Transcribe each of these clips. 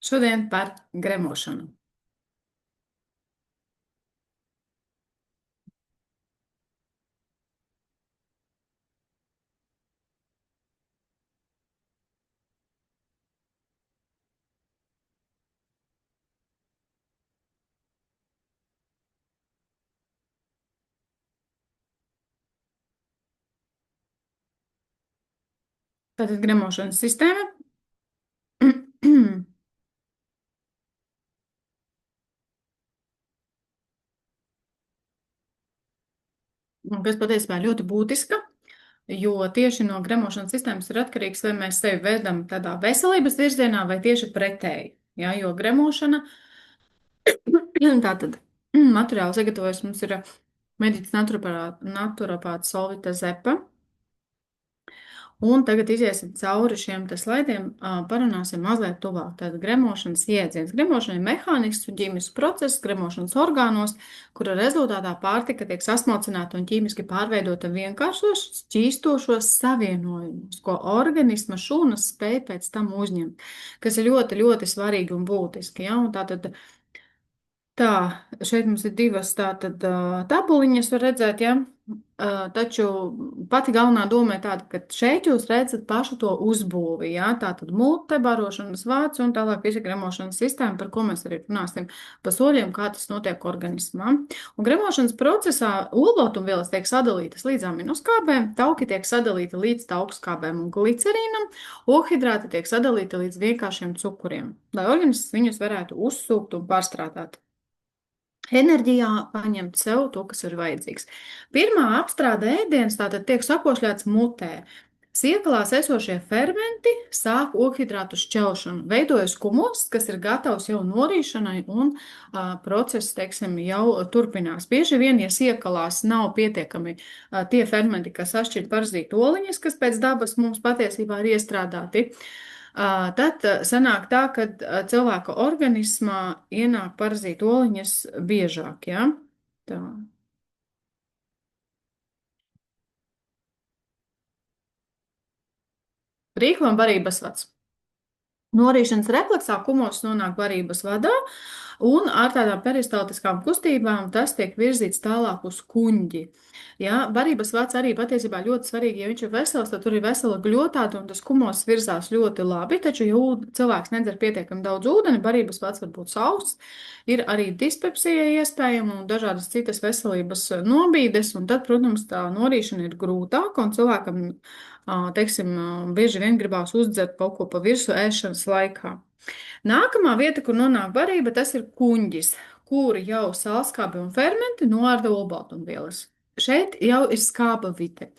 Šodien par gremošanu. Tātad gremošanas sistēma, kas patiesībā ir ļoti būtiska, jo tieši no gremošanas sistēmas ir atkarīgs, vai mēs sevi vedam tādā veselības virzienā vai tieši pretēji. Ja, jo gremošana, tātad materiāla sagatavojas mums ir mediķis naturopāts Solvita Zepa. Un tagad iesim cauri šiem te slaidiem, parunāsim mazliet tuvāk. Tātad gremošanas jēdziens. Gremošana ir mehānisks un ķīmisks process gremošanas orgānos, kura rezultātā pārtika tiek sasmalcināta un ķīmiski pārveidota vienkāršos, šķīstošos savienojumus, ko organisma šūnas spēj pēc tam uzņemt, kas ir ļoti, ļoti svarīgi un būtiski. Ja? Un tātad tā, šeit mums ir divas tātad tabuliņas, var redzēt, ja? Taču pati galvenā doma ir tāda, ka šeit jūs redzat pašu to uzbūvi, ja? Tātad mute, barošanas vāci un tālāk visa gremošanas sistēma, par ko mēs arī runāsim pa soļiem, kā tas notiek organismā. Un gremošanas procesā olbaltumvielas tiek sadalītas līdz aminoskābēm, tauki tiek sadalīti līdz taukskābēm un glicerīnam, ohidrāti tiek sadalīti līdz vienkāršiem cukuriem, lai organisms viņus varētu uzsūkt un pārstrādāt. Enerģijā paņemt sev to, kas ir vajadzīgs. Pirmā apstrāde ēdienas tātad tiek sakošļāts mutē. Siekalās esošie fermenti sāk oghidrātu šķelšanu, veidojas kumos, kas ir gatavs jau norīšanai un process, teiksim, jau turpinās. Bieži vien, ja siekalās nav pietiekami tie fermenti, kas atšķir parazītu oliņas, kas pēc dabas mums patiesībā ir iestrādāti, tad sanāk tā, ka cilvēka organismā ienāk parazītu oliņas biežāk, ja? Tā. Rīklam barības vads. Norīšanas refleksā kumos nonāk barības vadā, un ar tādām peristaltiskām kustībām tas tiek virzīts tālāk uz kuņģi. Ja, barības vads arī patiesībā ļoti svarīgi, ja viņš ir vesels, tad tur ir vesela gļotāta, un tas kumos virzās ļoti labi, taču, ja cilvēks nedzer pietiekami daudz ūdeni, barības vads var būt sauss, ir arī dispepsija iespējama un dažādas citas veselības nobīdes, un tad, protams, tā norīšana ir grūtāka, un cilvēkam teiksim, bieži vien gribās uzdzert kaut ko pa virsu ēšanas laikā. Nākamā vieta, kur nonāk barība, tas ir kuņģis, kur jau sālskābi un fermenti noārda olbaltumvielas. Šeit jau ir skāba vite.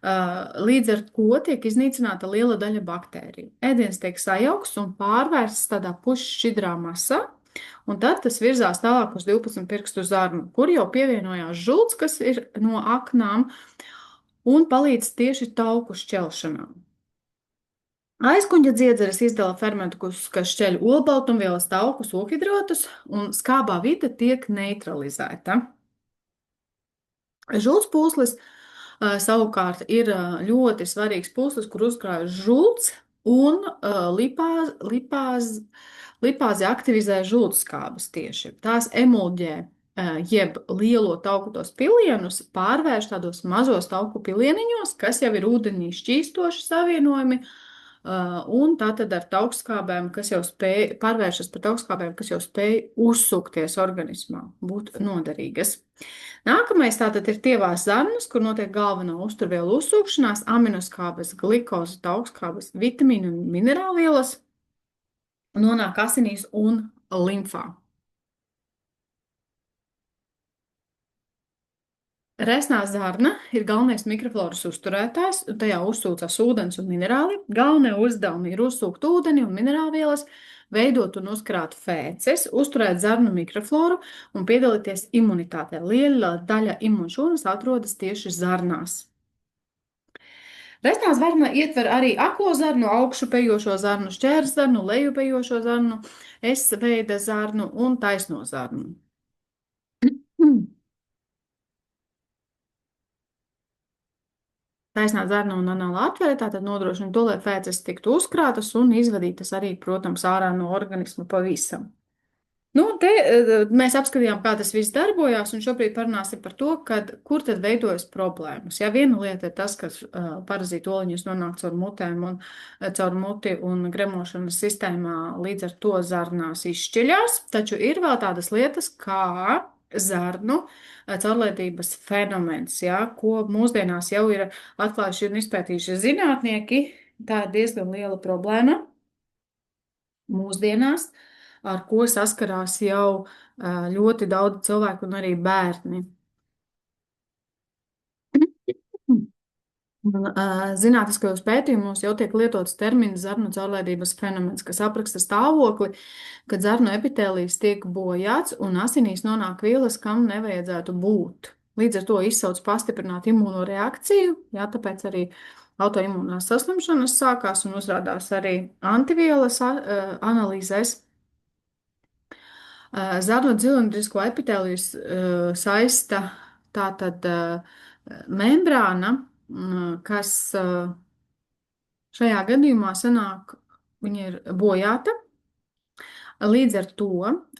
Līdz ar to tiek iznīcināta liela daļa baktēriju. Ēdiens tiek sajaukts un pārvērsts tādā pušķidrā masā, un tad tas virzās tālāk uz 12 pirkstu zarnu, kur jau pievienojās žults, kas ir no aknām, un palīdz tieši tauku šķelšanā. Aizkuņģa dziedzeres izdala fermentu, kas šķeļ olbaltumvielas, taukus, ohidrātus, un skābā vide tiek neutralizēta. Žults pūslis savukārt ir ļoti svarīgs pūslis, kur uzkrājas žults un lipāzi aktivizē žultskābes tieši. Tās emulģē jeb lielo tauku tos pilienus pārvērš tādos mazos tauku pilieniņos, kas jau ir ūdenī šķīstoši savienojumi, un tātad ar taukskābēm, kas jau spēj pārvēršas par taukskābēm, kas jau spēj uzsukties organismā, būt noderīgas. Nākamais tātad ir tievās zarnas, kur notiek galvenā uzturvielu uzsūkšanās, aminoskābes, glikoza, taukskābes, vitamīnu un minerālvielas nonāk asinīs un limfā. Resnā zarna ir galvenais mikrofloras uzturētājs, tajā uzsūcas ūdens un minerāli. Galvenie uzdevumi ir uzsūkt ūdeni un minerālvielas, veidot un uzkrāt fēces, uzturēt zarnu mikrofloru un piedalīties imunitātē. Liela daļa imunšūnas atrodas tieši zarnās. Resnā zarna ietver arī aklo zarnu, augšupejošo zarnu, šķērsarnu, lejupejošo zarnu, S-veida zarnu un taisno zarnu. Taisnā zarnu un anāla atvere, tātad nodrošina to, lai fēces tiktu uzkrātas un izvadītas arī, protams, ārā no organisma pavisam. Nu, te mēs apskatījām, kā tas viss darbojās, un šobrīd parunāsim par to, kur tad veidojas problēmas. Ja viena lieta ir tas, ka parazītu oliņus nonāk caur mutēm un caur muti un gremošanas sistēmā līdz ar to zarnās izšķiļās, taču ir vēl tādas lietas kā zarnu caurlaidības fenomens, ja, ko mūsdienās jau ir atklājuši un izpētījuši zinātnieki. Tā ir diezgan liela problēma mūsdienās, ar ko saskarās jau ļoti daudz cilvēku un arī bērni. Zinātniskajos pētījumos jau tiek lietots termins zarnu caurlaidības fenomens, kas apraksta stāvokli, kad zarnu epitēlijs tiek bojāts un asinīs nonāk vielas, kam nevajadzētu būt. Līdz ar to izsauc pastiprinātu imūnoreakciju, jā, tāpēc arī autoimūnās saslimšanas sākās un uzrādās arī antivielas analīzēs. Zarnu cilindrisko epitēliju saista tātad membrāna, kas šajā gadījumā sanāk, viņa ir bojāta. Līdz ar to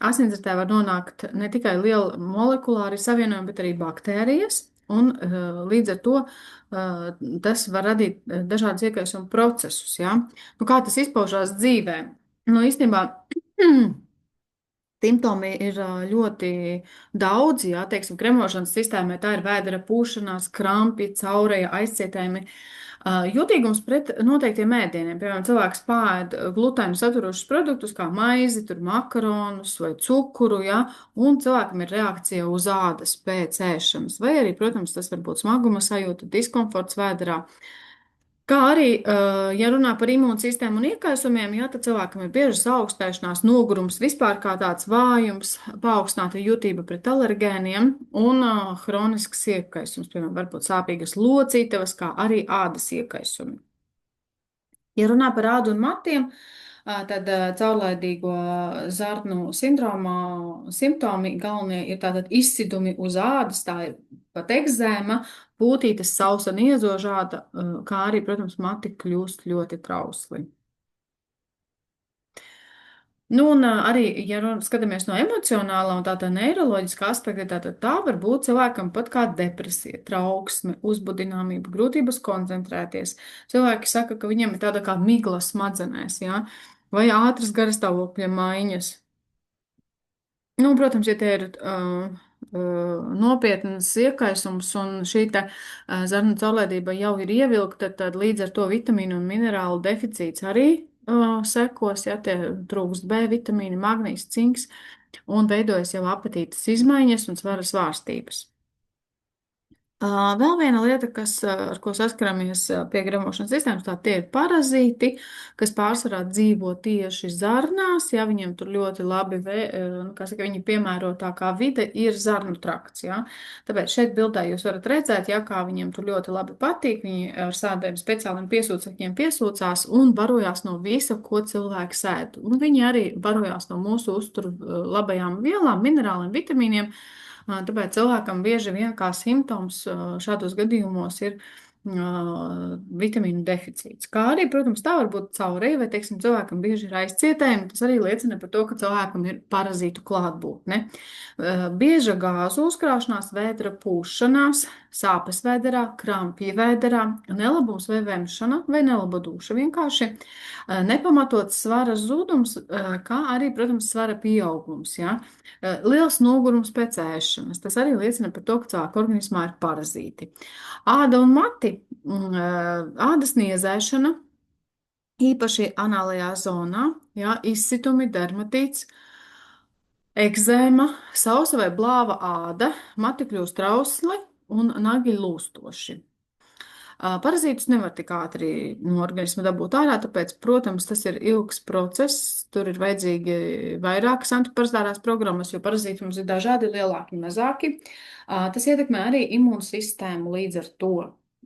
asinsritē var nonākt ne tikai liela molekulāri savienojumi, bet arī baktērijas. Un līdz ar to tas var radīt dažādas iekaisuma procesus. Ja? Nu, kā tas izpaužās dzīvē? Nu, īstenībā simptomi ir ļoti daudzi, jā, teiksim, kremošanas sistēmai tā ir vēdera pūšanās, krampi, caureja, aizcietējumi, jutīgums pret noteiktiem ēdieniem. Piemēram, cilvēks pāēd glutēnu saturošus produktus kā maizi, tur makaronus vai cukuru, jā, un cilvēkam ir reakcija uz ādas pēc ēšanas. Vai arī, protams, tas var būt smaguma sajūta, diskomforts vēderā. Kā arī, ja runā par imūnsistēmu un iekaisumiem, ja, tad cilvēkam ir biežas augstēšanās, nogurums, vispār kā tāds vājums, paaugstināta jutība pret alergēniem un hronisks iekaisums, piemēram, varbūt sāpīgas locītavas, kā arī ādas iekaisumi. Ja runā par ādu un matiem, tad caurlaidīgo zarnu sindromā simptomi galvenie ir tātad izsidumi uz ādas, tā ir pat egzēma, pūtītes, sausa niezožāda, kā arī, protams, mati kļūst ļoti trausli. Nu, un arī, ja skatāmies no emocionālā un tāda neiroloģiskā aspekta, tad tā var būt cilvēkam pat kā depresija, trauksme, uzbudināmība, grūtības koncentrēties. Cilvēki saka, ka viņiem ir tāda kā migla smadzenēs, ja? Vai ātras garastāvokļa maiņas. Nu, protams, ja tie ir nopietnas iekaisums un šī zarnu caurlaidība jau ir ievilkta, tad līdz ar to vitamīnu un minerālu deficīts arī sekos, ja tie trūkst B vitamīni, magnīs, cinks un veidojas jau apetītes izmaiņas un svara svārstības. Vēl viena lieta, ar ko saskaramies pie gremošanas sistēmas, tie ir parazīti, kas pārsvarā dzīvo tieši zarnās. Ja viņiem tur ļoti labi, viņi piemērotākā vide ir zarnu trakts. Ja? Tāpēc šeit bildē jūs varat redzēt, ja, kā viņiem tur ļoti labi patīk. Viņi ar sādiem speciāliem piesūcekļiem piesūcās un barojās no visa, ko cilvēki sēd. Un viņi arī barojās no mūsu uzturu labajām vielām, minerāliem, vitamīniem. Tāpēc cilvēkam bieži vien kā simptoms šādos gadījumos ir vitamīnu deficīts. Kā arī, protams, tā var būt caureja, vai, teiksim, cilvēkam bieži ir aizcietējumi. Tas arī liecina par to, ka cilvēkam ir parazītu klātbūtne. Bieža gāzu uzkrāšanās, vēdera pūšanās, sāpes vēderā, krampji vēderā, nelabums vai vemšana vai nelaba duša vienkārši, nepamatots svara zudums, kā arī, protams, svara pieaugums. Ja? Liels nogurums pēc ēšanas. Tas arī liecina par to, ka cilvēka organismā ir parazīti. Āda un mati, ādas niezēšana, īpaši anālajā zonā, ja, izsitumi, dermatīts, egzēma, sausa vai blāva āda, mati kļūst trausli un nagi lūstoši. Parazītus nevar tik ātri no organisma dabūt ārā, tāpēc, protams, tas ir ilgs process. Tur ir vajadzīgi vairākas antiparazitārās programmas, jo parazīti mums ir dažādi, lielāki un mazāki. Tas ietekmē arī imūnsistēmu līdz ar to.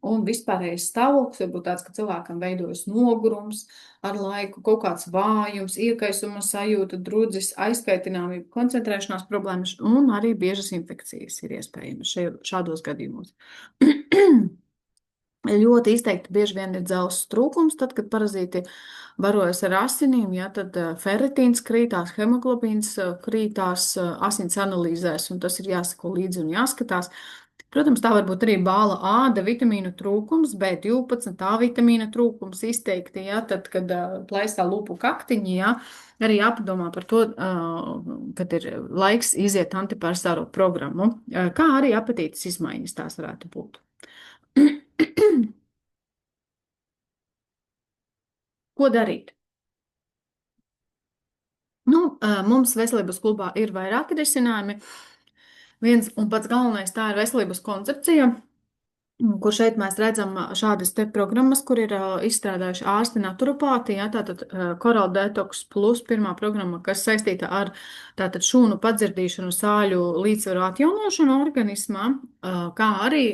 Un vispārējais stāvoklis var būt tāds, ka cilvēkam veidojas nogurums, ar laiku kaut kāds vājums, iekaisuma sajūta, drudzis, aizkaitināmība, koncentrēšanās problēmas un arī biežas infekcijas ir iespējamas šādos gadījumos. Ļoti izteikti bieži vien ir dzelzs trūkums, tad, kad parazīti barojas ar asinīm, ja, tad ferritīns krītās, hemoglobīns krītās asins analīzēs, un tas ir jāsako līdzi un jāskatās. Protams, tā var būt arī bāla āda vitamīnu trūkums, B12, A vitamīna trūkums izteikti, ja, tad, kad plaisā lūpu kaktiņi, ja, arī jāpadomā par to, kad ir laiks iziet antiparsāro programmu, kā arī apetītes izmaiņas tās varētu būt. Ko darīt? Nu, mums veselības klubā ir vairāki risinājumi. Viens un pats galvenais tā ir veselības koncepcija, kur šeit mēs redzam šādas te programmas, kur ir izstrādājuši ārsti naturopāti, ja, tātad Coral Detox Plus pirmā programma, kas saistīta ar tātad šūnu padzirdīšanu, sāļu līdzsvaru atjaunošanu organismā, kā arī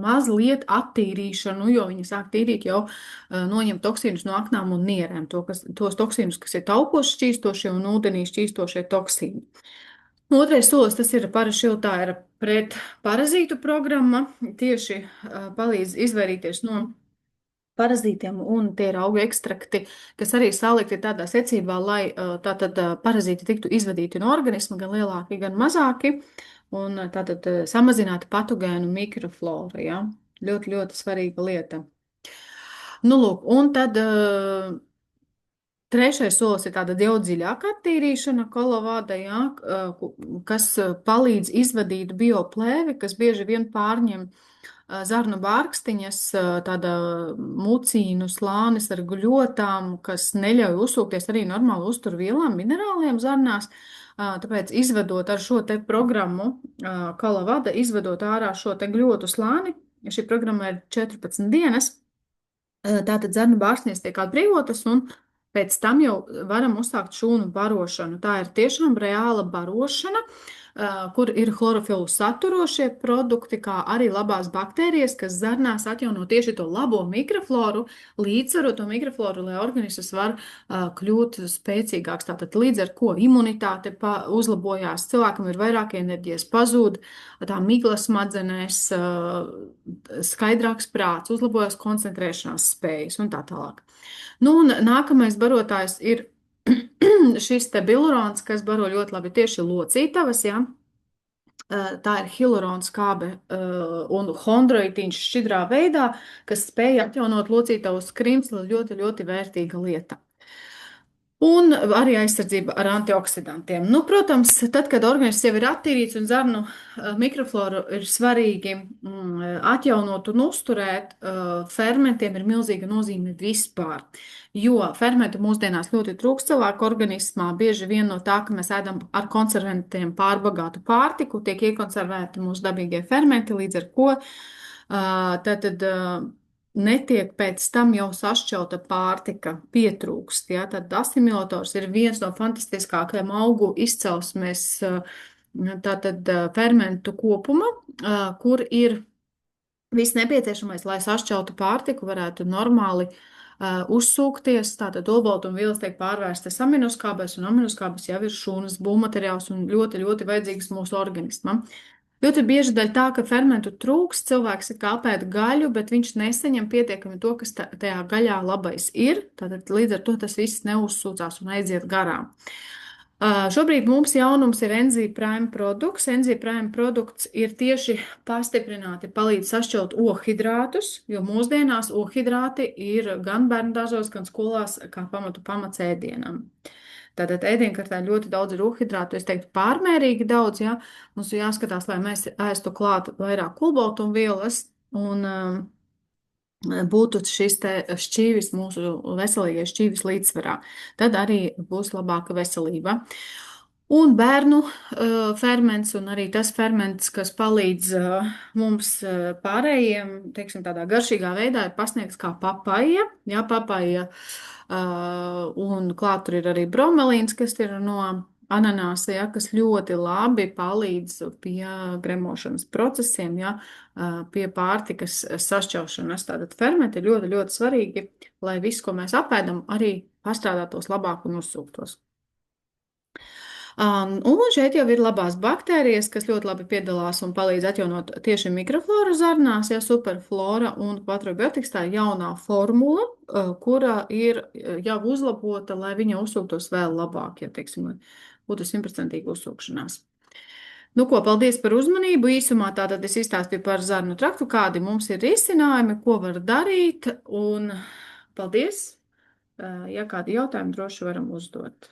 mazliet attīrīšanu, jo viņi sāk tīrīt jau noņemt toksīnus no aknām un nierēm, tos toksīnus, kas ir taukos šķīstošie un ūdenī šķīstošie toksīni. Otrais solis, tas ir parašiltā ir pret parazītu programma, tieši palīdz izvairīties no parazītiem, un tie ir augu ekstrakti, kas arī salikti tādā secībā, lai tātad parazīti tiktu izvadīti no organisma, gan lielāki, gan mazāki, un tātad samazinātu patogēnu mikrofloru, ja? Ļoti, ļoti svarīga lieta. Nu, lūk, un tad trešais solis ir tāda jau dziļāka attīrīšana, kolovāda, jā, kas palīdz izvadīt bioplēvi, kas bieži vien pārņem zarnu bārkstiņas, tāda mucīnu slānis ar guļotām, kas neļauj uzsūkties arī normāli uzturvielām, minerāliem zarnās. Tāpēc izvedot ar šo te programmu, kolovāda, izvedot ārā šo te gļotu slāni, šī programma ir 14 dienas, tātad zarnu bārkstiņas tiek atbrīvotas un pēc tam jau varam uzsākt šūnu barošanu. Tā ir tiešām reāla barošana, kur ir chlorofilu saturošie produkti, kā arī labās baktērijas, kas zarnās atjauno tieši to labo mikrofloru, līdzsvaru to mikrofloru, lai organisms var kļūt spēcīgāks. Tātad līdz ar ko imunitāte uzlabojās, cilvēkam ir vairāk enerģijas, pazūd tā migla smadzenēs, skaidrāks prāts, uzlabojas koncentrēšanās spējas un tā tālāk. Nu, un nākamais barotājs ir šis te bilurons, kas baro ļoti labi tieši locītavas, ja? Tā ir hilarona skābe un chondroitīns šķidrā veidā, kas spēja atjaunot locītavu skrimsli, ļoti, ļoti vērtīga lieta. Un arī aizsardzība ar antioksidantiem. Nu, protams, tad, kad organisms jau ir attīrīts un zarnu mikrofloru ir svarīgi atjaunot un uzturēt, fermentiem ir milzīga nozīme vispār. Jo fermentu mūsdienās ļoti trūkst cilvēku organismā, bieži vien no tā, ka mēs ēdam ar konservantiem pārbagātu pārtiku, tiek iekonservēti mūsu dabīgie fermenti, līdz ar ko tātad netiek pēc tam jau sašķelta pārtika, pietrūkst. Ja? Tad asimilators ir viens no fantastiskākajiem augu izcelsmes tātad fermentu kopuma, kur ir viss nepieciešamais, lai sašķeltu pārtiku, varētu normāli uzsūkties. Tātad olbaltumvielas tiek pārvērstas aminoskābēs, un aminoskābes jau ir šūnas būvmateriāls un ļoti, ļoti vajadzīgs mūsu organismam. Ļoti bieži dēļ tā, ka fermentu trūks, cilvēks ir kā apēd gaļu, bet viņš nesaņem pietiekami to, kas tajā gaļā labais ir. Tātad līdz ar to tas viss neuzsūcās un aiziet garām. Šobrīd mums jaunums ir Enzyme Prime produkts. Enzyme Prime produkts ir tieši pastiprināti palīdz sašķelt ohidrātus, jo mūsdienās ohidrāti ir gan bērndārzos, gan skolās kā pamats ēdienam. Tātad ēdienkartē ļoti daudz ir uhidrātu, es teiktu pārmērīgi daudz, ja? Mums ir jāskatās, lai mēs ēstu klāt vairāk kulbaltumvielas un būtu šis te šķīvis, mūsu veselīgais šķīvis līdzsvarā. Tad arī būs labāka veselība. Un bērnu ferments un arī tas ferments, kas palīdz mums pārējiem, teiksim, tādā garšīgā veidā ir pasniegts kā papaja. Ja, papaja un klāt tur ir arī bromelīns, kas ir no ananāsa, ja, kas ļoti labi palīdz pie gremošanas procesiem, ja, pie pārtikas sašķelšanas. Tātad fermenti ir ļoti, ļoti svarīgi, lai viss, ko mēs apēdam, arī pastrādātos labāk un uzsūktos. Un šeit jau ir labās baktērijas, kas ļoti labi piedalās un palīdz atjaunot tieši mikrofloru zarnās, ja superflora un kvatrobiotiks tā ir jaunā formula, kura ir jau uzlabota, lai viņa uzsūktos vēl labāk, ja, teiksim, būtu 100% uzsūkšanās. Nu, ko, paldies par uzmanību. Īsumā tātad es izstāstīju par zarnu traktu, kādi mums ir risinājumi, ko var darīt, un paldies. Ja kādi jautājumi droši varam uzdot.